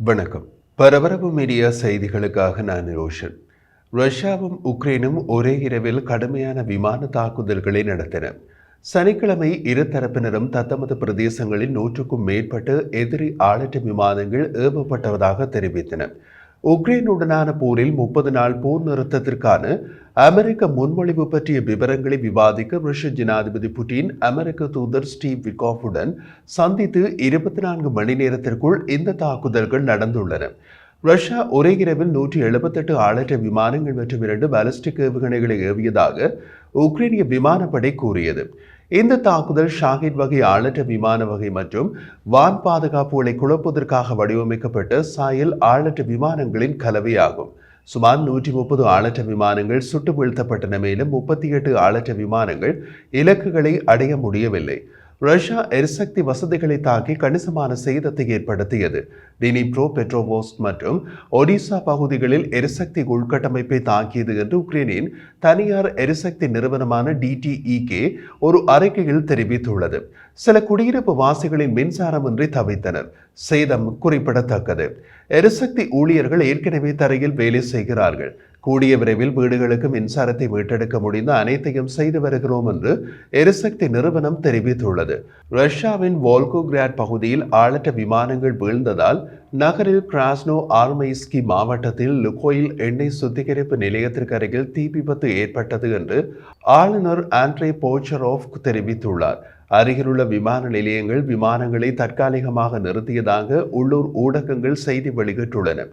வணக்கம். பரபரப்பு மீடியா செய்திகளுக்காக நான் ரோஷன். ரஷ்யாவும் உக்ரைனும் ஒரே இரவில் கடுமையான விமான தாக்குதல்களை நடத்தின. சனிக்கிழமை இரு தரப்பினரும் தத்தமது பிரதேசங்களில் 100க்கும் மேற்பட்ட எதிரி ஆளற்ற விமானங்கள் ஏவப்பட்டதாக தெரிவித்தன. உக்ரைனுடனான போரில் 30 நாள் போர் நிறுத்தத்திற்கான அமெரிக்க முன்மொழிவு பற்றிய விவரங்களை விவாதிக்க ரஷ்ய ஜனாதிபதி புட்டின் அமெரிக்க தூதர் ஸ்டீவ் விட்காஃபுடன் சந்தித்து 24 மணி நேரத்திற்குள் இந்த தாக்குதல்கள் நடந்துள்ளன. ரஷ்யா ஒரே இரவில் 178 ஆளற்ற விமானங்கள் மற்றும் 2 பாலிஸ்டிக் ஏவுகணைகளை ஏவியதாக உக்ரைனிய விமானப்படை கூறியது. இந்த தாக்குதல் ஷாஹிட் வகை ஆளற்ற விமான வகை மற்றும் வான் பாதுகாப்புகளை குழப்பதற்காக வடிவமைக்கப்பட்ட சாயல் ஆளற்ற விமானங்களின் கலவையாகும். சுமார் 130 ஆளற்ற விமானங்கள் சுட்டு வீழ்த்தப்பட்டன. மேலும் 38 ஆளற்ற விமானங்கள் இலக்குகளை அடைய முடியவில்லை. ரஷ்யா எரிசக்தி வசதிகளை தாக்கி கணிசமான சேதத்தை ஏற்படுத்தியது. டினிப்ரோ, பெட்ரோவோஸ்க் மற்றும் ஒடிசா பகுதிகளில் எரிசக்தி உள்கட்டமைப்பை தாக்கியது என்று உக்ரைனின் தனியார் எரிசக்தி நிறுவனமான DTEK ஒரு அறிக்கையில் தெரிவித்துள்ளது. சில குடியிருப்பு வாசிகளின் மின்சாரமின்றி தவித்தனர். சேதம் குறிப்பிடத்தக்கது. எரிசக்தி ஊழியர்கள் ஏற்கனவே தரையில் வேலை செய்கிறார்கள். கூடிய விரைவில் வீடுகளுக்கு மின்சாரத்தை மீட்டெடுக்க முடிந்த அனைத்தையும் செய்து வருகிறோம் என்று எரிசக்தி நிறுவனம் தெரிவித்துள்ளது. ரஷ்யாவின் வோல்கோகிராட் பகுதியில் ஆளற்ற விமானங்கள் வீழ்ந்ததால் நகரில் கிராஸ்னோ ஆர்மைஸ்கி மாவட்டத்தில் லுகோயில் எண்ணெய் சுத்திகரிப்பு நிலையத்திற்கு அருகில் தீ விபத்து ஏற்பட்டது என்று ஆளுநர் ஆண்ட்ரே போச்சரோவ் தெரிவித்துள்ளார். அருகிலுள்ள விமான நிலையங்கள் விமானங்களை தற்காலிகமாக நிறுத்தியதாக உள்ளூர் ஊடகங்கள் செய்தி வெளியிட்டுள்ளன.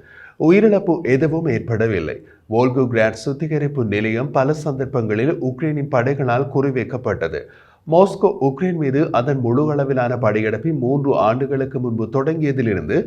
உயிரிழப்பு எதுவும் ஏற்படவில்லை. வோல்கோகிராட் சுத்திகரிப்பு நிலையம் பல சந்தர்ப்பங்களில் உக்ரைனின் படைகளால் குறிவைக்கப்பட்டது. மாஸ்கோ உக்ரைன் மீது அதன் முழு அளவிலான படையெடுப்பை 3 ஆண்டுகளுக்கு முன்பு தொடங்கியதிலிருந்து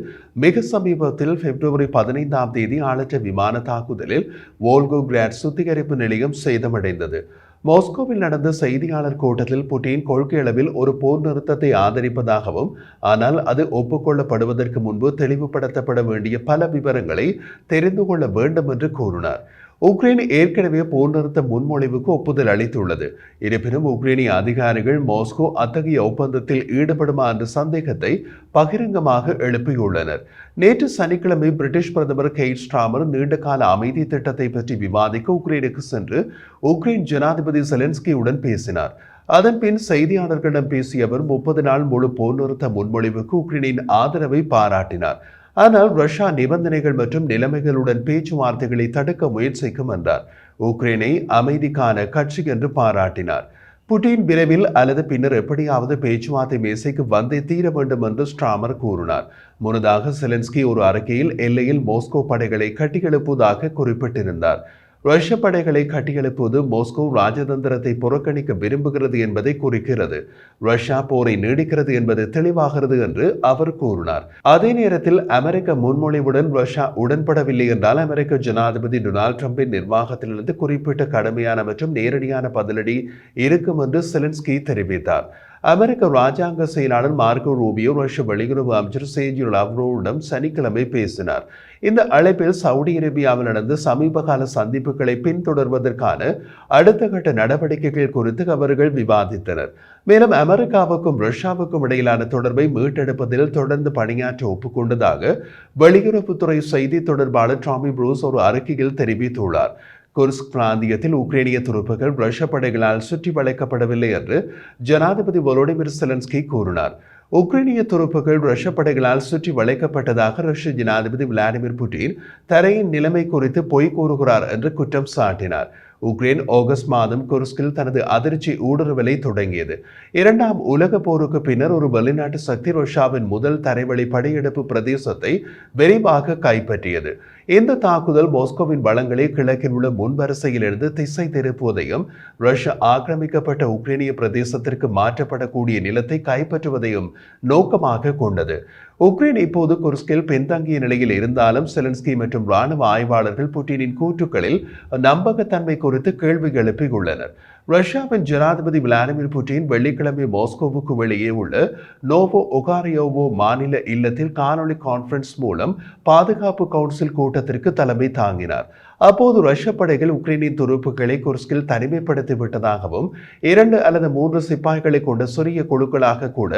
மிக சமீபத்தில் பிப்ரவரி 15ஆம் தேதி ஆளற்ற விமான தாக்குதலில் வோல்கோகிராட் சுத்திகரிப்பு நிலையம் சேதமடைந்தது. மாஸ்கோவில் நடந்த செய்தியாளர் கூட்டத்தில் புட்டின் கொள்கை அளவில் ஒரு போர் நிறுத்தத்தை ஆதரிப்பதாகவும், ஆனால் அது ஒப்புக்கொள்ளப்படுவதற்கு முன்பு தெளிவுபடுத்தப்பட வேண்டிய பல விவரங்களை தெரிந்து கொள்ள வேண்டும் என்று கூறினார். உக்ரைன் ஏற்கனவே போர் நிறுத்த முன்மொழிவுக்கு ஒப்புதல் அளித்துள்ளது. இருப்பினும் உக்ரைனிய அதிகாரிகள் மாஸ்கோ அத்தகைய ஒப்பந்தத்தில் ஈடுபடுமா என்ற சந்தேகத்தை பகிரங்கமாக எழுப்பியுள்ளனர். நேற்று சனிக்கிழமை பிரிட்டிஷ் பிரதமர் கெய்ர் ஸ்டார்மர் நீண்டகால அமைதி திட்டத்தை பற்றி விவாதிக்க உக்ரைனுக்கு சென்று உக்ரைன் ஜனாதிபதி செலன்ஸ்கியுடன் பேசினார். அதன் பின் செய்தியாளர்களிடம் பேசிய அவர் 30 நாள் முழு போர் நிறுத்த முன்மொழிவுக்கு உக்ரைனின் ஆதரவை பாராட்டினார். ஆனால் ரஷ்யா நிபந்தனைகள் மற்றும் நிலைமைகளுடன் பேச்சுவார்த்தைகளை தடுக்க முயற்சிக்கும் என்றார். உக்ரைனை அமைதிக்கான கட்சி என்று பாராட்டினார். புட்டின் விரைவில் அல்லது பின்னர் எப்படியாவது பேச்சுவார்த்தை மேசைக்கு வந்தே தீர வேண்டும் என்று ஸ்டார்மர் கூறினார். முன்னதாக செலன்ஸ்கி ஒரு அறிக்கையில் எல்லையில் மாஸ்கோ படைகளை கட்டியெழுப்புவதாக குறிப்பிட்டிருந்தார். ரஷ்ய படைகளை கட்டியெழுப்புவது மாஸ்கோ ராஜதந்திரத்தை புறக்கணிக்க விரும்புகிறது என்பதை குறிக்கிறது. ரஷ்யா போரை நீடிக்கிறது என்பது தெளிவாகிறது என்று அவர் கூறினார். அதே நேரத்தில் அமெரிக்க முன்மொழிவுடன் ரஷ்யா உடன்படவில்லை என்றால் அமெரிக்க ஜனாதிபதி டொனால்ட் ட்ரம்பின் நிர்வாகத்திலிருந்து குறிப்பிட்ட கடுமையான மற்றும் நேரடியான பதிலடி இருக்கும் என்று செலன்ஸ்கி தெரிவித்தார். அமெரிக்க ராஜாங்க செயலாளர் மார்கோ ரூபியோ ரஷ்ய வெளியுறவு அமைச்சர் சேர்ஜி லாவ்ரோவிடம் சனிக்கிழமை பேசினார். இந்த அழைப்பில் சவுதி அரேபியாவில் நடந்த சமீபகால சந்திப்புகளை பின்தொடர்வதற்கான அடுத்த கட்ட நடவடிக்கைகள் குறித்து அவர்கள் விவாதித்தனர். மேலும் அமெரிக்காவுக்கும் ரஷ்யாவுக்கும் இடையிலான தொடர்பை மீட்டெடுப்பதில் தொடர்ந்து பணியாற்ற ஒப்புக்கொண்டதாக வெளியுறவுத்துறை செய்தி தொடர்பாளர் டாமி ப்ரூஸ் ஒரு அறிக்கையில் தெரிவித்துள்ளார். குர்ஸ்க் பிராந்தியத்தில் உக்ரைனிய துருப்புகள் ரஷ்ய படைகளால் சுற்றி வளைக்கப்படவில்லை என்று ஜனாதிபதி வோலோடிமிர் செலன்ஸ்கி கூறினார். உக்ரைனிய துருப்புகள் ரஷ்ய படைகளால் சுற்றி வளைக்கப்பட்டதாக ரஷ்ய ஜனாதிபதி விளாடிமிர் புட்டின் தரையின் நிலைமை குறித்து பொய் கூறுகிறார் என்று குற்றம் சாட்டினார். உக்ரைன் ஆகஸ்ட் மாதம் குர்ஸ்கில் தனது அதிர்ச்சி ஊடுருவலை தொடங்கியது. 2ஆம் உலக போருக்கு பின்னர் ஒரு வெளிநாட்டு சக்தி ரஷ்யாவின் முதல் தரைவழி படையெடுப்பு பிரதேசத்தை விரைவாக கைப்பற்றியது. இந்த தாக்குதல் மாஸ்கோவின் வளங்களை கிழக்கில் உள்ள முன்வரிசையிலிருந்து திசை திருப்புவதையும் ரஷ்யா ஆக்கிரமிக்கப்பட்ட உக்ரைனிய பிரதேசத்திற்கு மாற்றப்படக்கூடிய நிலத்தை கைப்பற்றுவதையும் நோக்கமாக கொண்டது. உக்ரைன் இப்போது குர்ஸ்கில் பின்தங்கிய நிலையில் இருந்தாலும் செலன்ஸ்கி மற்றும் இராணுவ ஆய்வாளர்கள் புட்டினின் கூற்றுக்களில் நம்பகத்தன்மை குறித்து கேள்வி எழுப்பியுள்ளனர். ரஷ்யாவின் ஜனாதிபதி விளாடிமிர் புட்டின் வெள்ளிக்கிழமை மாஸ்கோவுக்கு வெளியே உள்ள நோவோ ஒகாரியோவோ மாநில இல்லத்தில் காணொலி கான்பரன்ஸ் மூலம் பாதுகாப்பு கவுன்சில் கூட்டத்திற்கு தலைமை தாங்கினார். அப்போது ரஷ்ய படைகள் உக்ரைனின் துருப்புகளை குர்ஸ்கில் தனிமைப்படுத்தி விட்டதாகவும் 2 அல்லது 3 சிப்பாய்களை கொண்ட சிறிய குழுக்களாக கூட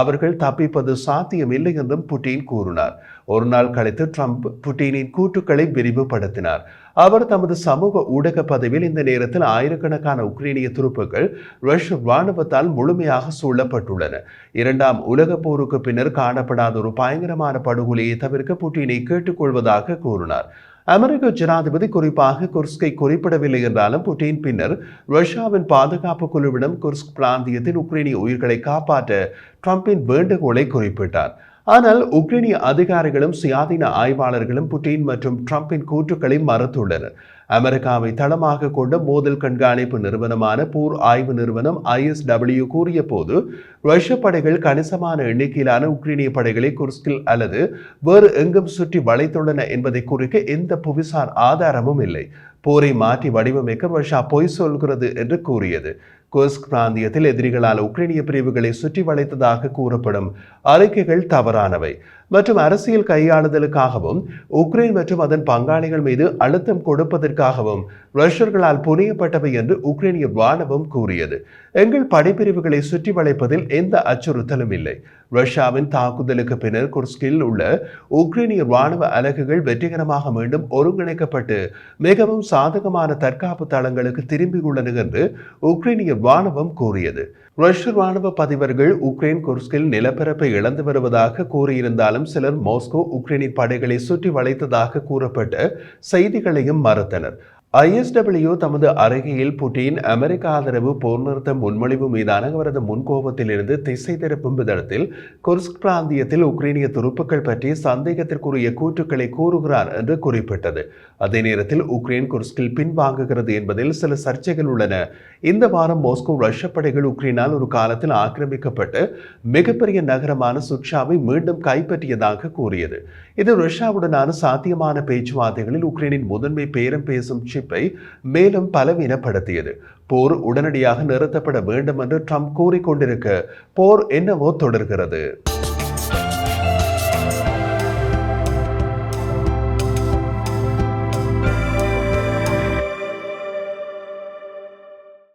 அவர்கள் தப்பிப்பது சாத்தியமில்லை என்றும் புட்டின் கூறினார். ஒரு நாள் கழித்து ட்ரம்ப் புட்டினின் கூற்றுக்களை விரிவுபடுத்தினார். அவர் தமது சமூக ஊடக பதிவில் இந்த நேரத்தில் ஆயிரக்கணக்கான உக்ரைனிய துருப்புகள் ரஷ்ய ராணுவத்தால் முழுமையாக சூழப்பட்டுள்ளன. 2ஆம் உலக போருக்கு பின்னர் காணப்படாத ஒரு பயங்கரமான படுகொலையை தவிர்க்க புட்டினை கேட்டுக்கொள்வதாக கூறினார். அமெரிக்க ஜனாதிபதி குறிப்பாக குர்ஸ்கை குறிப்பிடவில்லை என்றாலும் புட்டின் பின்னர் ரஷ்யாவின் பாதுகாப்பு குழுவிடம் குர்ஸ்க் பிராந்தியத்தில் உக்ரைனிய உயிர்களை காப்பாற்ற ட்ரம்பின் வேண்டுகோளை குறிப்பிட்டார். ஆனால் உக்ரைனிய அதிகாரிகளும் சுயாதீன ஆய்வாளர்களும் புட்டின் மற்றும் ட்ரம்பின் கூற்றுக்களை மறுத்துள்ளனர். அமெரிக்காவை தளமாக கொண்ட மோதல் கண்காணிப்பு நிறுவனமான போர் ஆய்வு நிறுவனம் ISW கூறிய போது ரஷ்ய படைகள் கணிசமான எண்ணிக்கையிலான உக்ரைனிய படைகளை குர்ஸ்கில் அல்லது வேறு எங்கும் சுற்றி வளைத்துள்ளன என்பதை குறிக்க எந்த புவிசார் ஆதாரமும் இல்லை. போரை மாற்றி வடிவமைக்க ரஷ்யா பொய் சொல்கிறது என்று கூறியது. குர்ஸ்க் பிராந்தியத்தில் எதிரிகளால் உக்ரைனிய பிரிவுகளை சுற்றி வளைத்ததாக கூறப்படும் அறிக்கைகள் தவறானவை மற்றும் அரசியல் கையாளுதலுக்காகவும் உக்ரைன் மற்றும் அதன் பங்காளிகள் மீது அழுத்தம் கொடுப்பதற்காகவும் ரஷ்யர்களால் புரியப்பட்டவை என்று உக்ரைனிய ராணுவம் கூறியது. எங்கள் படைப்பிரிவுகளை சுற்றி வளைப்பதில் எந்த அச்சுறுத்தலும் இல்லை. ரஷ்யாவின் தாக்குதலுக்கு பின்னர் குர்ஸ்கில் உள்ள உக்ரைனிய ராணுவ அலகுகள் வெற்றிகரமாக மீண்டும் ஒருங்கிணைக்கப்பட்டு மிகவும் சாதகமான தற்காப்பு தளங்களுக்கு திரும்பியுள்ளன என்று உக்ரைனிய ராணுவம் கூறியது. ரஷ்ய ராணுவ பதிவர்கள் உக்ரைன் குர்ஸ்கில் நிலப்பரப்பை இழந்து வருவதாக கூறியிருந்தாலும் சிலர் மாஸ்கோ உக்ரைனின் படைகளை சுற்றி வளைத்ததாக கூறப்பட்ட செய்திகளையும் மறுத்தனர். ISW தமது அறிக்கையில் புட்டின் அமெரிக்க ஆதரவு போர் நிறுத்த முன்மொழிவு மீதான அவரது முன்கோபத்திலிருந்து திசை திருப்பும் விதத்தில் குர்ஸ்க் பிராந்தியத்தில் உக்ரைனிய துருப்புக்கள் பற்றி சந்தேகத்திற்குரிய கூற்றுக்களை கூறுகிறார் என்று குறிப்பிட்டது. அதே நேரத்தில் உக்ரைன் குர்ஸ்கில் பின்வாங்குகிறது என்பதில் சில சர்ச்சைகள் உள்ளன. இந்த வாரம் மாஸ்கோ ரஷ்ய படைகள் உக்ரைனால் ஒரு காலத்தில் ஆக்கிரமிக்கப்பட்டு மிகப்பெரிய நகரமான சுட்சாவை மீண்டும் கைப்பற்றியதாக கூறியது. இது ரஷ்யாவுடனான சாத்தியமான பேச்சுவார்த்தைகளில் உக்ரைனின் முதன்மை பேரம் பேசும் மேலும் பலவீனப்படுத்தியது. போர் உடனடியாக நிறுத்தப்பட வேண்டும் என்று ட்ரம்ப் கூறிக்கொண்டிருக்க போர் என்னவோ தொடர்கிறது.